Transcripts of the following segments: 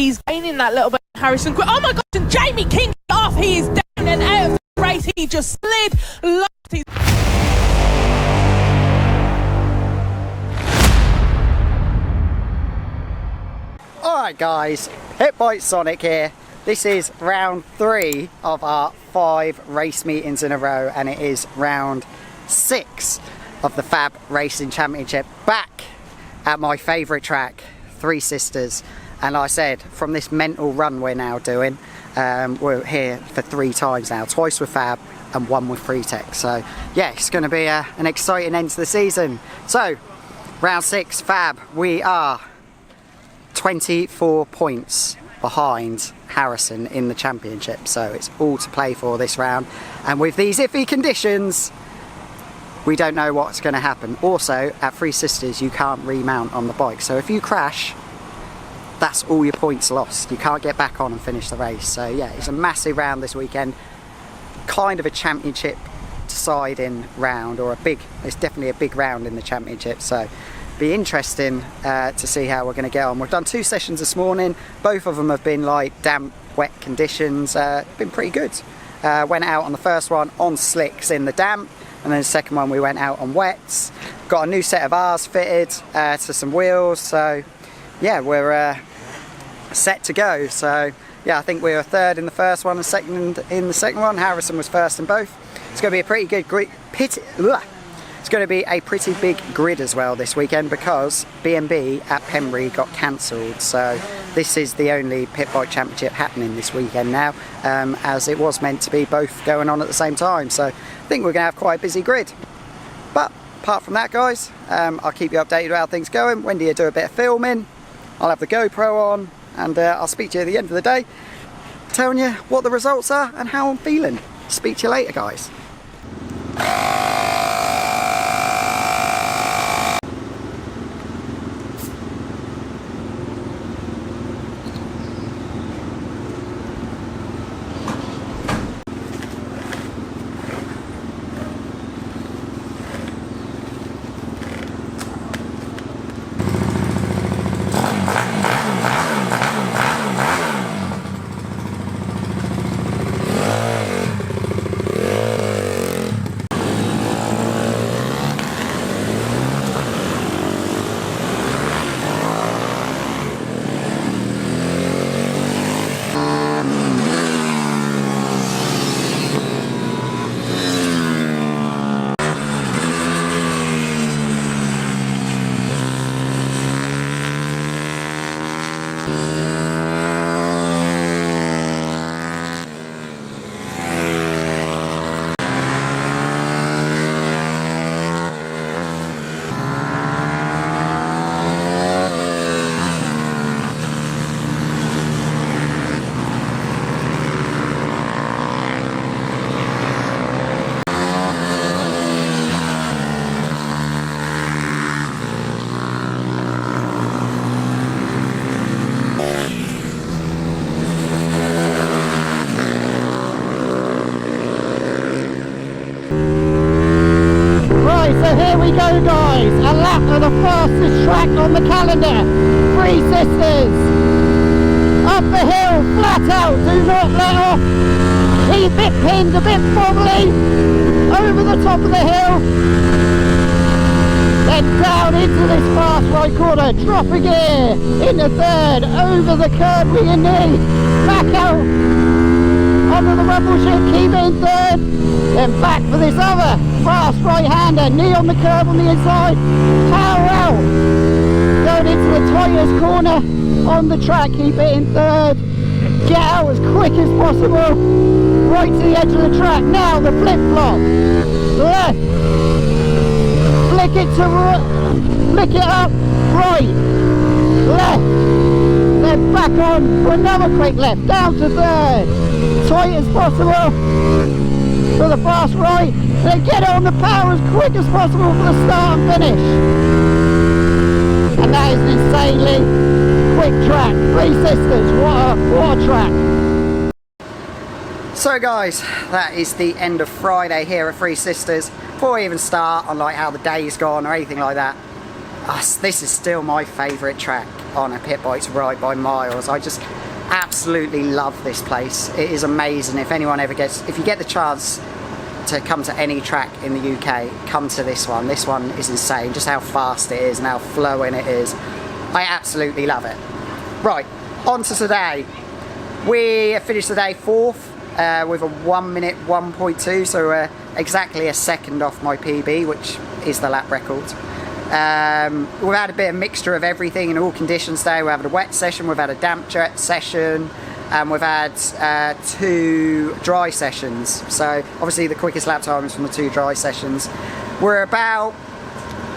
He's gaining that little bit. Harrison, oh my gosh, and Jamie King off. He is down and out of the race. He just slid. Alright guys, Pitbikesonic here. This is round 3 of our 5 race meetings in a row, and it is round 6 of the Fab Racing Championship, back at my favourite track, Three Sisters. And like I said, from this mental run we're now doing, we're here for 3 times now, twice with Fab and 1 with Tech. So yeah, it's going to be an exciting end to the season. So round 6 Fab, we are 24 points behind Harrison in the championship, so it's all to play for this round. And with these iffy conditions, we don't know what's going to happen. Also, at Three Sisters you can't remount on the bike, so if you crash, that's all your points lost. You can't get back on and finish the race. So yeah, it's a massive round this weekend, kind of a championship deciding round, or it's definitely a big round in the championship. So be interesting to see how we're going to get on. We've done 2 sessions this morning. Both of them have been like damp, wet conditions. Been pretty good. Went out on the first one on slicks in the damp, and then the second one we went out on wets. Got a new set of R's fitted to some wheels. So yeah, we're set to go. So yeah, I think we were 3rd in the first one and 2nd in the second one. Harrison was 1st in both. It's going to be a pretty good It's going to be a pretty big grid as well this weekend, because B&B at Pembrey got cancelled. So this is the only pit bike championship happening this weekend now, as it was meant to be both going on at the same time. So I think we're going to have quite a busy grid. But apart from that guys, I'll keep you updated about how things going. Wendy will do a bit of filming. I'll have the GoPro on, and I'll speak to you at the end of the day, telling you what the results are and how I'm feeling. Speak to you later guys. So here we go guys, a lap of the fastest track on the calendar, Three Sisters. Up the hill, flat out, do not let off. Keep it pinned, a bit wobbly, over the top of the hill. Then down into this fast right corner, drop a gear, into 3rd, over the curb with your knee, back out, onto the rumble strip, keep it in 3rd. Then back for this other fast right-hander, knee on the curb on the inside, power out, going into the tightest corner on the track, keep it in 3rd, get out as quick as possible, right to the edge of the track. Now the flip-flop, left, flick it to right, flick it up, right, left, then back on for another quick left, down to 3rd, tight as possible, for the fast right, then get it on the power as quick as possible for the start and finish. And that is an insanely quick track. Three Sisters, what a track. So guys, that is the end of Friday here at Three Sisters. Before we even start on like how the day's gone or anything like that, this is still my favourite track. on a pit bikes ride by miles. I just absolutely love this place. It is amazing. If you get the chance to come to any track in the UK, come to this one. This one is insane, just how fast it is and how flowing it is. I absolutely love it. Right, on to today. We finished the day 4th with a 1 minute 1.2, so exactly a second off my PB, which is the lap record. We've had a bit of mixture of everything in all conditions today. We've had a wet session, we've had a damp session, and we've had 2 dry sessions. So obviously the quickest lap time is from the 2 dry sessions. We're about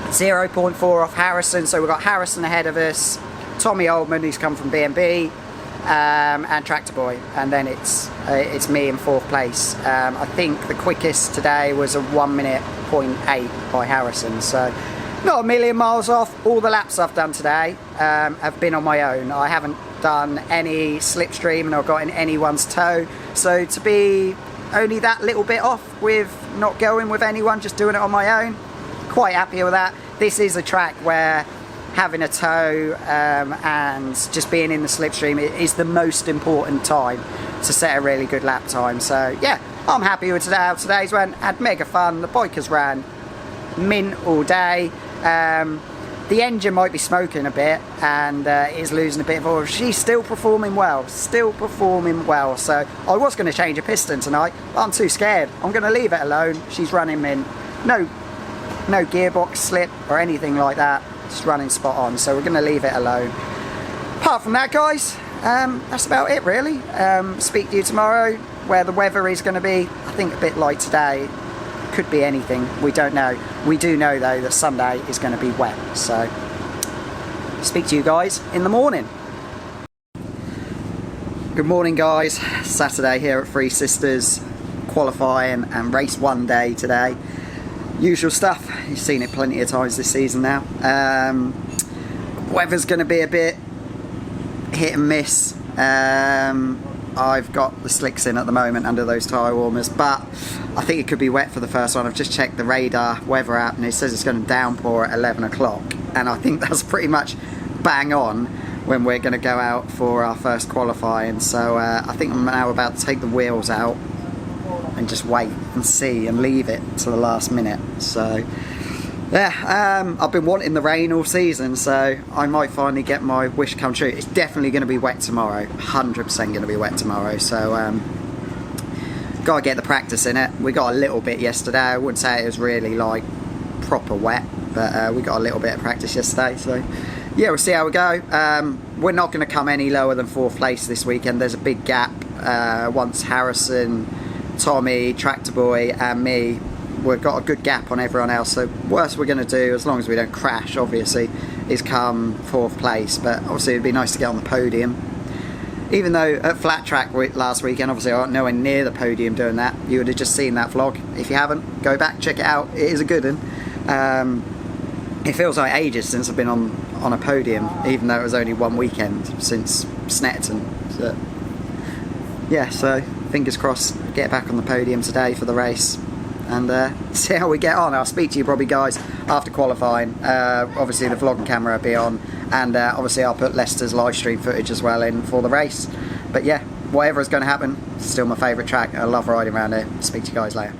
0.4 off Harrison, so we've got Harrison ahead of us, Tommy Oldman, who's come from B&B, and Tractor Boy, and then it's me in 4th place. I think the quickest today was a 1 minute 0.8 by Harrison, so not a million miles off. All the laps I've done today have been on my own. I haven't done any slipstream and I've got in anyone's tow, so to be only that little bit off with not going with anyone, just doing it on my own, quite happy with that. This is a track where having a tow and just being in the slipstream is the most important time to set a really good lap time. So yeah, I'm happy with today. How today's went. Had mega fun. The bikers ran mint all day. The engine might be smoking a bit and is losing a bit of oil. She's still performing well, so I was going to change a piston tonight, but I'm too scared. I'm going to leave it alone. She's running mint. No gearbox slip or anything like that, just running spot on, so we're going to leave it alone. Apart from that, guys, that's about it really. Speak to you tomorrow, where the weather is going to be, I think a bit like today. Could be anything, we don't know. We do know though that Sunday is going to be wet, so speak to you guys in the morning. Good morning guys, Saturday here at Three Sisters, qualifying and race 1 day today. Usual stuff, you've seen it plenty of times this season now. Weather's going to be a bit hit and miss. I've got the slicks in at the moment under those tyre warmers, but I think it could be wet for the first one. I've just checked the radar weather app and it says it's going to downpour at 11 o'clock, and I think that's pretty much bang on when we're going to go out for our first qualifying. So I think I'm now about to take the wheels out and just wait and see and leave it to the last minute. So yeah, I've been wanting the rain all season, so I might finally get my wish come true. It's definitely going to be wet tomorrow, 100% going to be wet tomorrow, so gotta get the practice in it. We got a little bit yesterday. I wouldn't say it was really like proper wet, but we got a little bit of practice yesterday, so yeah, we'll see how we go. We're not going to come any lower than 4th place this weekend. There's a big gap. Once Harrison, Tommy, Tractor Boy and me, we've got a good gap on everyone else, so worst we're going to do, as long as we don't crash obviously, is come 4th place. But obviously it'd be nice to get on the podium, even though at flat track last weekend obviously I wasn't nowhere near the podium doing that. You would have just seen that vlog. If you haven't, go back, check it out, it is a good one. It feels like ages since I've been on a podium, even though it was only 1 weekend since Snetterton. So yeah, so fingers crossed, get back on the podium today for the race and see how we get on. I'll speak to you probably guys after qualifying. Obviously the vlog and camera will be on, and obviously I'll put Leicester's live stream footage as well in for the race. But yeah, whatever is going to happen, it's still my favourite track. I love riding around here. Speak to you guys later.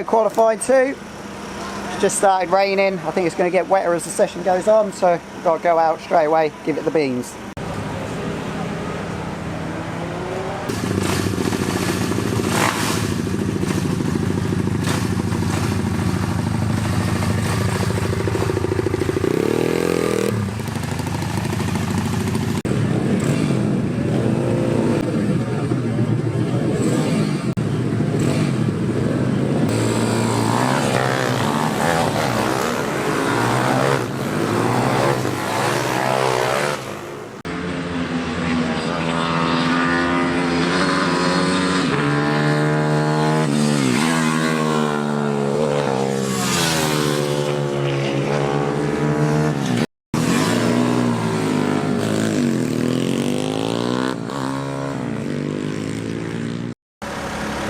go, qualifying 2. It's just started raining. I think it's going to get wetter as the session goes on, so I've got to go out straight away, give it the beans.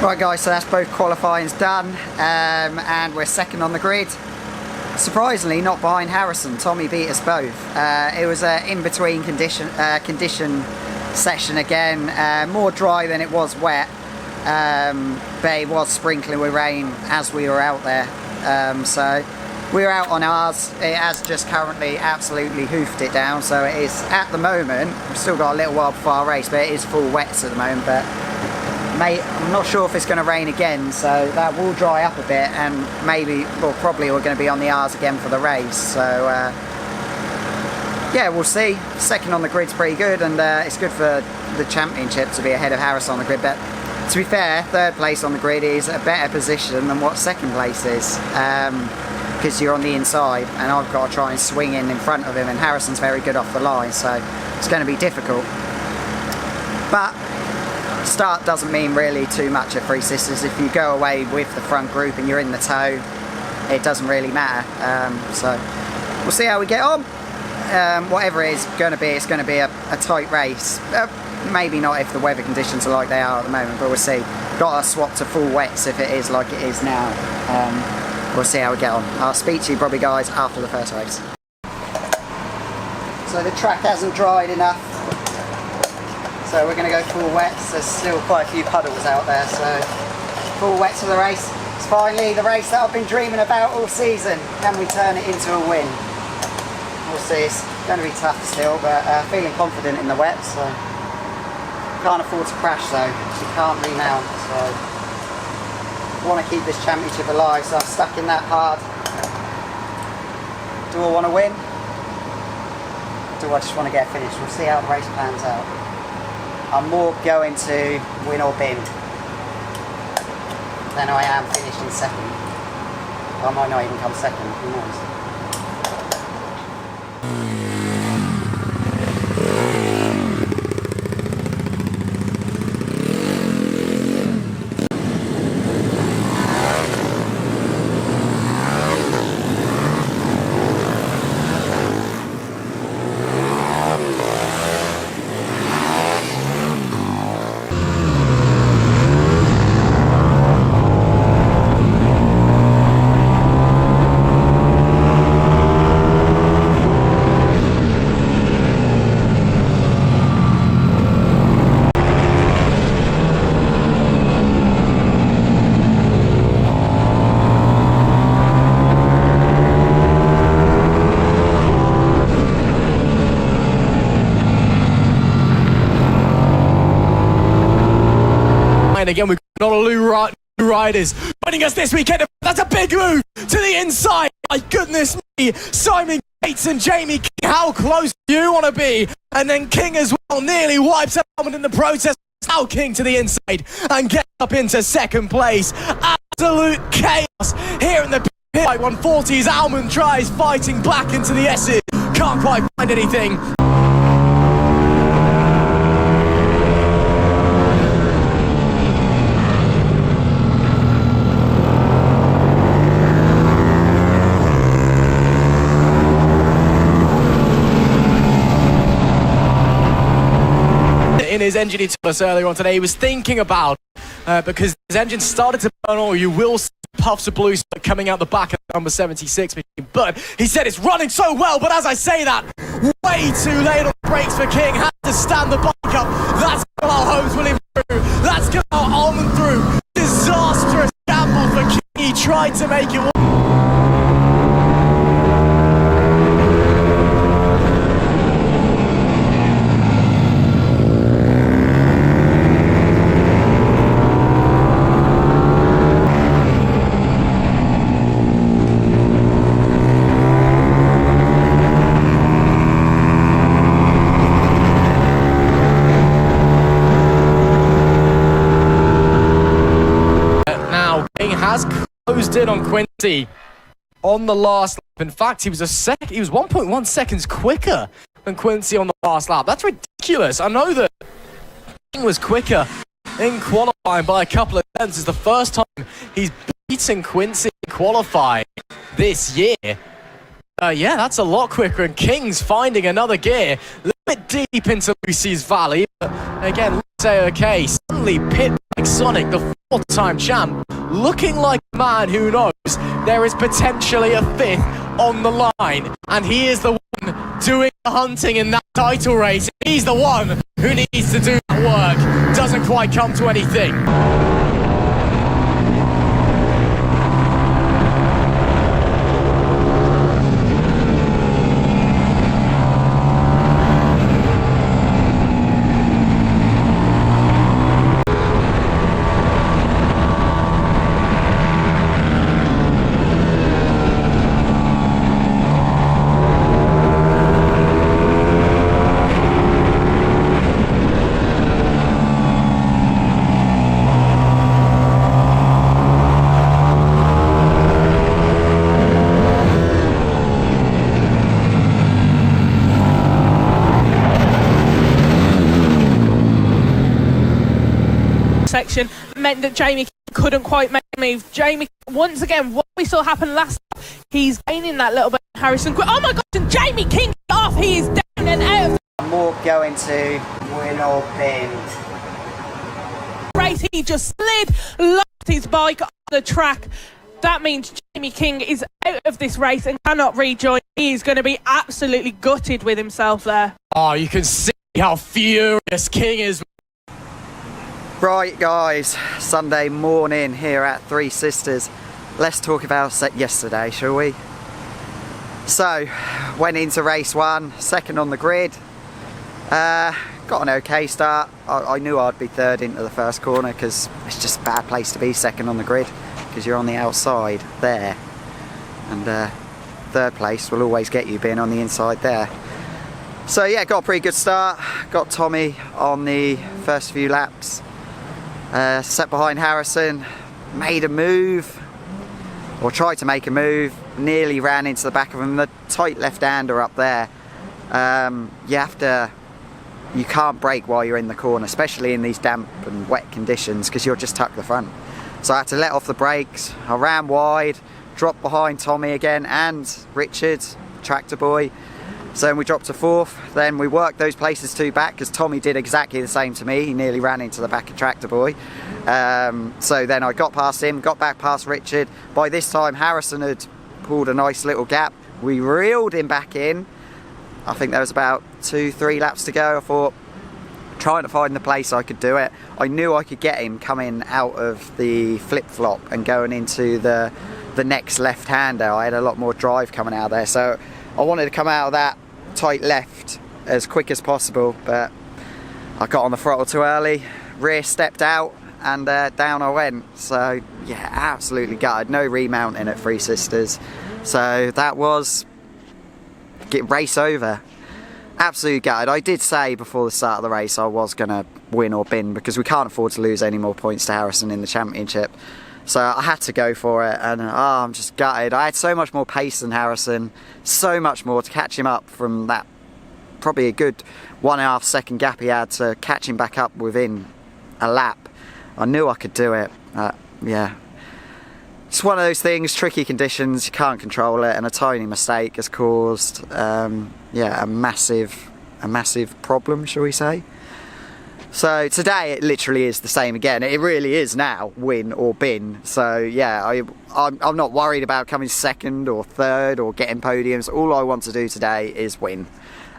Right guys, so that's both qualifyings done, and we're second on the grid. Surprisingly not behind Harrison. Tommy beat us both. It was an in-between condition session again, more dry than it was wet, but it was sprinkling with rain as we were out there. So we were out on ours. It has just currently absolutely hoofed it down, so it is at the moment, we've still got a little while before our race, but it is full wets at the moment. But mate, I'm not sure if it's going to rain again, so that will dry up a bit, and maybe, well, probably we're going to be on the R's again for the race. So yeah, we'll see. Second on the grid's pretty good, and it's good for the championship to be ahead of Harris on the grid. But to be fair, third place on the grid is a better position than what second place is, because you're on the inside, and I've got to try and swing in front of him, and Harrison's very good off the line, so it's going to be difficult. But start doesn't mean really too much at Three Sisters. If you go away with the front group and you're in the tow, it doesn't really matter. So we'll see how we get on. Whatever it is going to be, it's going to be a tight race. Maybe not if the weather conditions are like they are at the moment, but we'll see. Got to swap to full wets if it is like it is now. We'll see how we get on. I'll speak to you probably guys after the first race. So the track hasn't dried enough, so we're going to go full wets. There's still quite a few puddles out there, so full wets for the race. It's finally the race that I've been dreaming about all season. Can we turn it into a win? We'll see. It's going to be tough still, but feeling confident in the wet, so can't afford to crash though, because you can't remount, so want to keep this championship alive, so I'm stuck in that hard. Do I want to win? Do I just want to get finished? We'll see how the race plans out. I'm more going to win or bin than I am finishing second. I might not even come second, who knows. Again, we've got all new riders joining us this weekend. That's a big move to the inside. My goodness me, Simon Gates and Jamie King, how close do you want to be? And then King as well nearly wipes out Helmet in the process. Now King to the inside and gets up into second place. Absolute chaos here in the pit. 140s, Almond tries fighting back into the S's. Can't quite find anything. In his engine, he told us earlier on today, he was thinking about, because his engine started to burn oil, you will see puffs of blue smoke coming out the back of number 76 machine. But he said it's running so well, but as I say that, way too late on the brakes for King. Had to stand the bike up. That's got our Holmes William through. That's got our Almond through. Disastrous gamble for King. He tried to make it. Has closed in on Quincy on the last lap. In fact, he was 1.1 seconds quicker than Quincy on the last lap. That's ridiculous. I know that King was quicker in qualifying by a couple of tenths. It's the first time he's beaten Quincy in qualifying this year. Yeah, that's a lot quicker, and King's finding another gear a little bit deep into Lucy's Valley. But again, let's say okay, suddenly Pitbikesonic, the fourth-time champ, looking like a man who knows there is potentially a fifth on the line, and he is the one doing the hunting in that title race. He's the one who needs to do that work. Doesn't quite come to anything. Section meant that Jamie couldn't quite make a move. Jamie, once again, what we saw happen last time, he's gaining that little bit. Harrison, oh my God, and Jamie King off, he is down and out of More going to win or bin. the race. He just slid, locked his bike on the track. That means Jamie King is out of this race and cannot rejoin. He is going to be absolutely gutted with himself there. Oh, you can see how furious King is. Right guys, Sunday morning here at Three Sisters. Let's talk about yesterday, shall we? So, went into race one, second on the grid. Got an okay start. I knew I'd be third into the first corner because it's just a bad place to be second on the grid because you're on the outside there. And third place will always get you being on the inside there. So yeah, got a pretty good start. Got Tommy on the first few laps. Set behind Harrison, made a move, or tried to make a move, nearly ran into the back of him. The tight left-hander up there, you can't brake while you're in the corner, especially in these damp and wet conditions, because you'll just tuck the front. So I had to let off the brakes. I ran wide, dropped behind Tommy again, and Richard, tractor boy. So then we dropped to fourth. Then we worked those places two back because Tommy did exactly the same to me. He nearly ran into the back of Tractor Boy. So then I got past him, got back past Richard. By this time Harrison had pulled a nice little gap. We reeled him back in. I think there was about 2-3 laps to go. I thought, trying to find the place I could do it. I knew I could get him coming out of the flip-flop and going into the next left-hander. I had a lot more drive coming out there. So I wanted to come out of that tight left as quick as possible, but I got on the throttle too early, rear stepped out, and down I went. So yeah, absolutely gutted. No remounting at Three Sisters. So that was race over. Absolutely gutted. I did say before the start of the race I was going to win or bin because we can't afford to lose any more points to Harrison in the championship. So I had to go for it, and I'm just gutted. I had so much more pace than Harrison, so much more to catch him up from that probably a good 1.5 second gap he had to catch him back up within a lap. I knew I could do it. Yeah, it's one of those things, tricky conditions, you can't control it, and a tiny mistake has caused yeah, a massive problem, shall we say. So today it literally is the same again. It really is now win or bin. So yeah, I'm not worried about coming second or third or getting podiums. All I want to do today is win.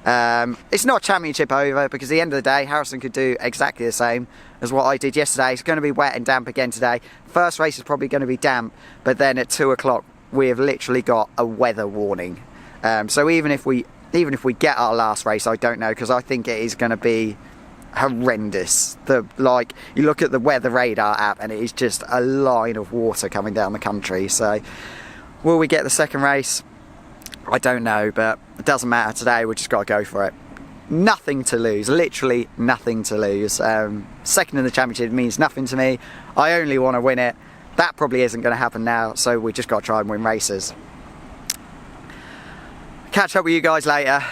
It's not championship over, because at the end of the day Harrison could do exactly the same as what I did yesterday. It's going to be wet and damp again today. First race is probably going to be damp, but then at 2 o'clock we have literally got a weather warning. So even if we get our last race, I don't know, because I think it is going to be horrendous. Like, you look at the weather radar app and it is just a line of water coming down the country. So will we get the second race? I don't know, but it doesn't matter today. We just got to go for it. Nothing to lose, literally nothing to lose. Second in the championship means nothing to me. I only want to win it. That probably isn't going to happen now, so we just got to try and win races. Catch up with you guys later.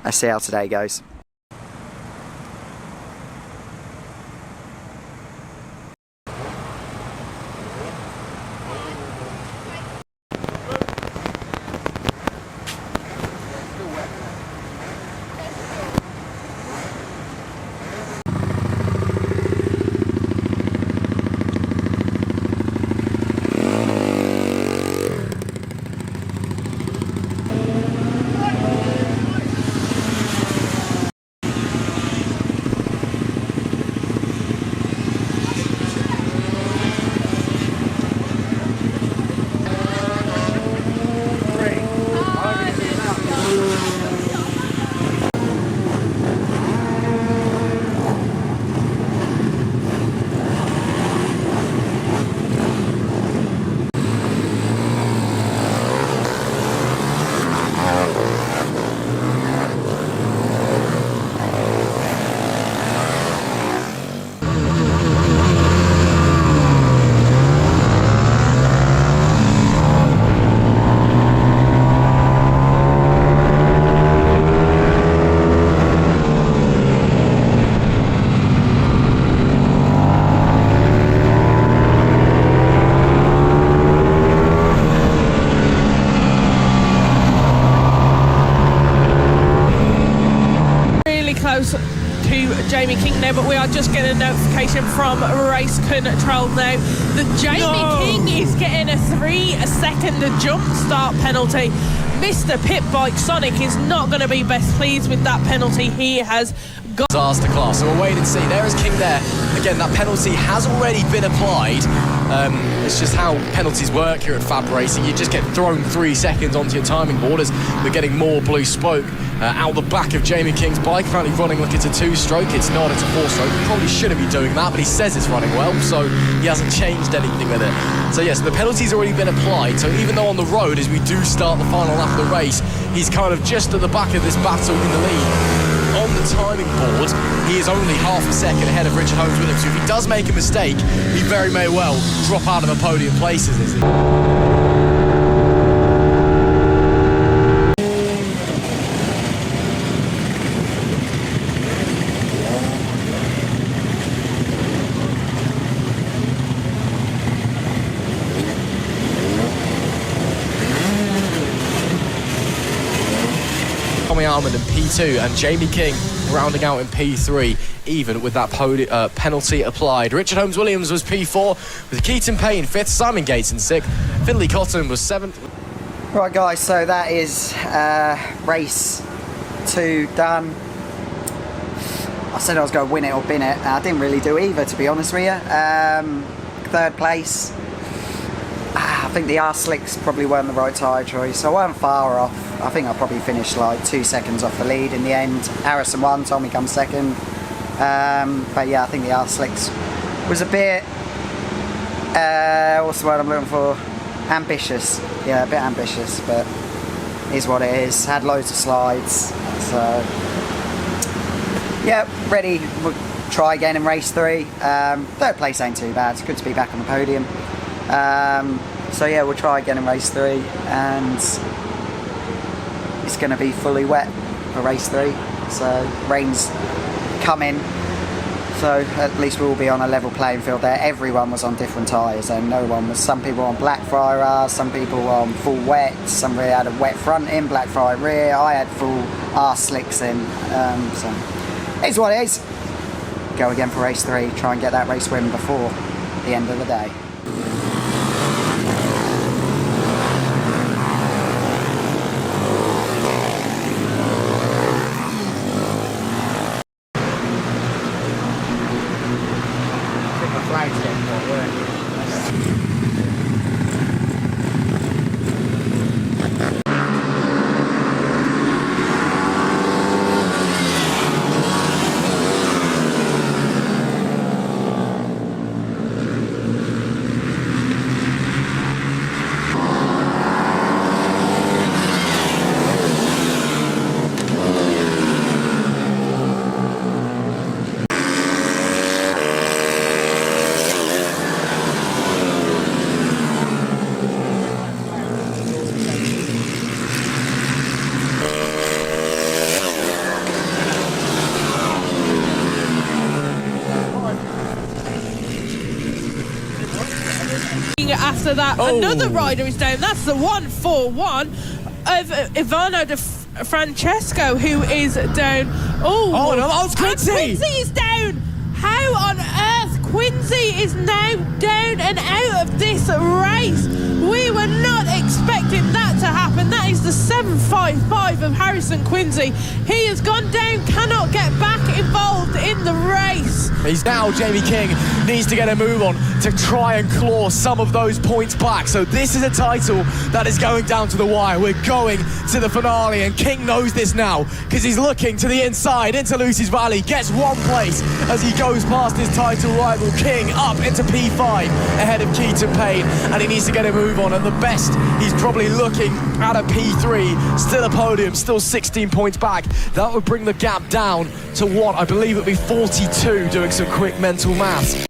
Let's see how today goes. To Jamie King now, but we are just getting a notification from race control now that Jamie King is getting a 3-second jump start penalty. Mr. Pitbikesonic is not going to be best pleased with that penalty he has got. Disaster class, so we'll wait and see. There is King there. Again, that penalty has already been applied. It's just how penalties work here at Fab Racing. You just get thrown 3 seconds onto your timing board as we're getting more blue smoke out the back of Jamie King's bike. Apparently running like it's a 2-stroke. It's not, it's a 4-stroke. He probably shouldn't be doing that, but he says it's running well, so he hasn't changed anything with it. So yes, the penalty's already been applied. So even though on the road, as we do start the final lap of the race, he's kind of just at the back of this battle in the lead. On the timing board, he is only half a second ahead of Richard Holmes-Williams. So if he does make a mistake, he very may well drop out of the podium places. Tommy Armand in P2 and Jamie King rounding out in P3, even with that penalty applied. Richard Holmes-Williams was P4, with Keaton Payne 5th, Simon Gates in 6th, Finley Cotton was 7th. Right guys, so that is race 2 done. I said I was going to win it or bin it. I didn't really do either, to be honest with you. 3rd place. I think the R-slicks probably weren't the right tyre choice. I weren't far off. I think I probably finished like 2 seconds off the lead in the end. Harrison won, Tommy comes 2nd. But yeah, I think the R-slicks was a bit, what's the word I'm looking for? Ambitious. Yeah, a bit ambitious, but is what it is. Had loads of slides. So yeah, ready. We'll try again in race 3. 3rd place ain't too bad. It's good to be back on the podium. So yeah, we'll try again in race 3, and it's going to be fully wet for race 3. So rain's coming, so at least we'll be on a level playing field there. Everyone was on different tyres, and no one was. Some people were on Blackfriar R, some people were on full wet, somebody had a wet front in, Blackfriar rear. I had full R slicks in. So it's what it is. Go again for race 3, try and get that race win before the end of the day. after that. Oh. Another rider is down. That's the 141 of Ivano de Francesco, who is down. Oh, no, it's Quincy. Quincy is down. How on earth Quincy is now down and out of this race? We were not expecting that to happen. That is the 755 of Harrison Quincy. He has gone down, cannot get back involved in the race. He's now, Jamie King needs to get a move on to try and claw some of those points back. So this is a title that is going down to the wire. We're going to the finale, and King knows this now because he's looking to the inside into Lucy's Valley, gets one place as he goes past his title rival King up into P5 ahead of Keaton Payne, and he needs to get a move on. At the best, he's probably looking at a P3, still a podium, still 16 points back. That would bring the gap down to what? I believe it would be 42, doing some quick mental maths.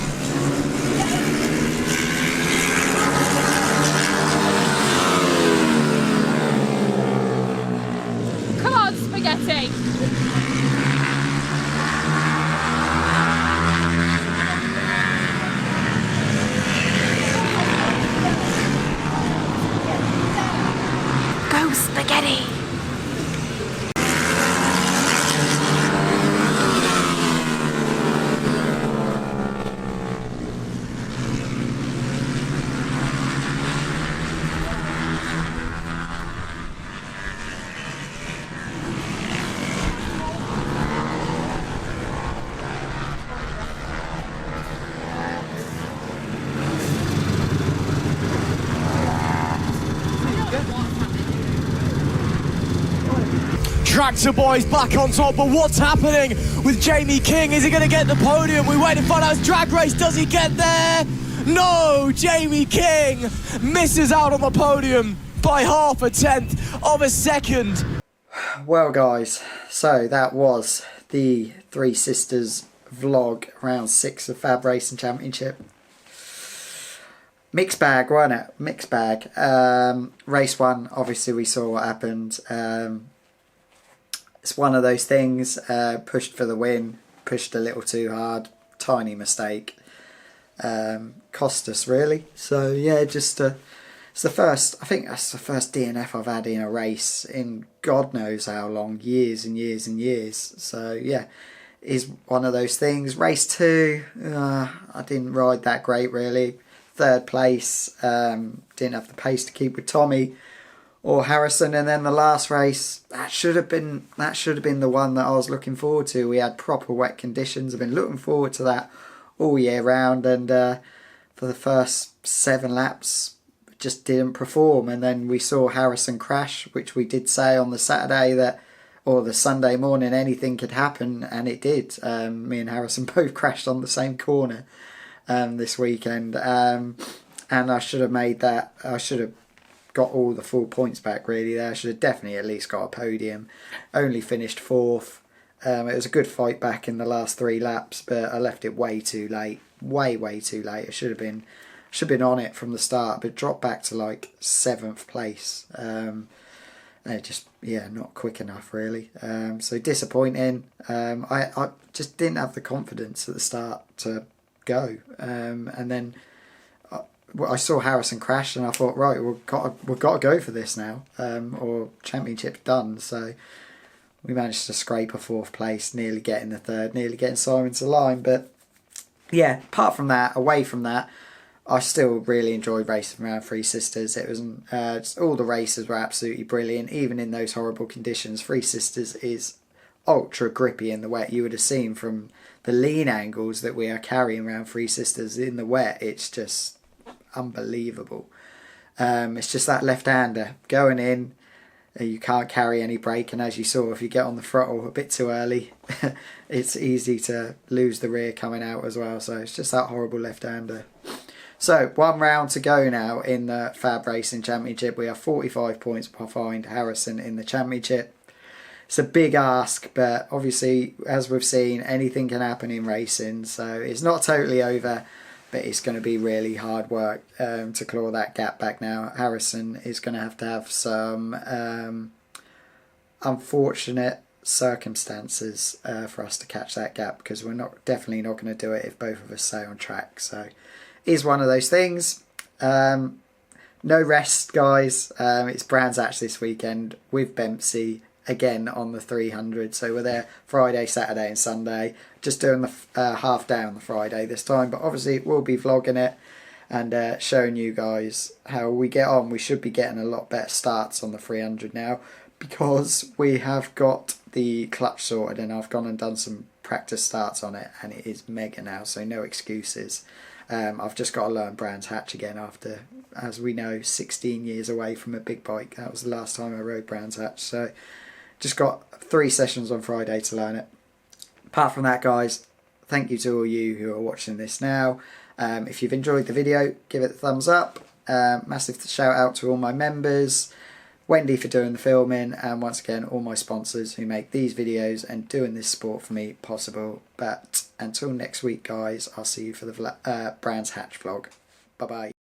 Come on, Spaghetti. Go, Spaghetti! Tractor Boy's back on top, but what's happening with Jamie King? Is he going to get the podium? We wait and find out. It's drag race. Does he get there? No, Jamie King misses out on the podium by 0.5 of a second. Well guys, so that was the Three Sisters vlog, round 6 of Fab Racing Championship. Mixed bag, wasn't it? Mixed bag. Race 1, obviously we saw what happened. It's one of those things, pushed for the win, pushed a little too hard, tiny mistake, cost us really. So yeah, just it's the first, I think that's the first DNF I've had in a race in God knows how long, years and years and years. So yeah, is one of those things. Race 2, I didn't ride that great really. 3rd place, didn't have the pace to keep with Tommy or Harrison, and then the last race, that should have been the one that I was looking forward to. We had proper wet conditions. I've been looking forward to that all year round, and for the first 7 laps just didn't perform. And then we saw Harrison crash, which we did say on the Saturday that, or the Sunday morning, anything could happen, and it did. Me and Harrison both crashed on the same corner this weekend, and I should have made that. I should have got all the full points back really there. I should have definitely at least got a podium. Only finished 4th. It was a good fight back in the last 3 laps, but I left it way too late. Way too late. I should have been on it from the start, but dropped back to like 7th place. It just, yeah, not quick enough really. So disappointing. I just didn't have the confidence at the start to go. And then I saw Harrison crash, and I thought, right, we've got to go for this now, or championship's done. So we managed to scrape a 4th place, nearly getting the 3rd, nearly getting Simon to line. But yeah, apart from that, away from that, I still really enjoyed racing around Three Sisters. It was just, all the races were absolutely brilliant, even in those horrible conditions. Three Sisters is ultra grippy in the wet. You would have seen from the lean angles that we are carrying around Three Sisters in the wet. It's just unbelievable. It's just that left-hander going in, you can't carry any brake, and as you saw, if you get on the throttle a bit too early it's easy to lose the rear coming out as well. So it's just that horrible left-hander. So 1 round to go now in the Fab Racing Championship. We are 45 points behind Harrison in the championship. It's a big ask, but obviously, as we've seen, anything can happen in racing, so it's not totally over. But it's going to be really hard work to claw that gap back now. Harrison is going to have some unfortunate circumstances for us to catch that gap, because we're definitely not going to do it if both of us stay on track. So it is one of those things. No rest, guys. It's Brands Hatch this weekend with Bempsey again on the 300. So we're there Friday, Saturday and Sunday. Just doing the half day on the Friday this time. But obviously we'll be vlogging it and showing you guys how we get on. We should be getting a lot better starts on the 300 now because we have got the clutch sorted and I've gone and done some practice starts on it and it is mega now. So no excuses. I've just got to learn Brands Hatch again after, as we know, 16 years away from a big bike. That was the last time I rode Brands Hatch. So just got 3 sessions on Friday to learn it. Apart from that, guys, thank you to all you who are watching this now. If you've enjoyed the video, give it a thumbs up. Massive shout out to all my members. Wendy for doing the filming, and once again all my sponsors who make these videos and doing this sport for me possible. But until next week, guys, I'll see you for the Brands Hatch vlog. Bye bye.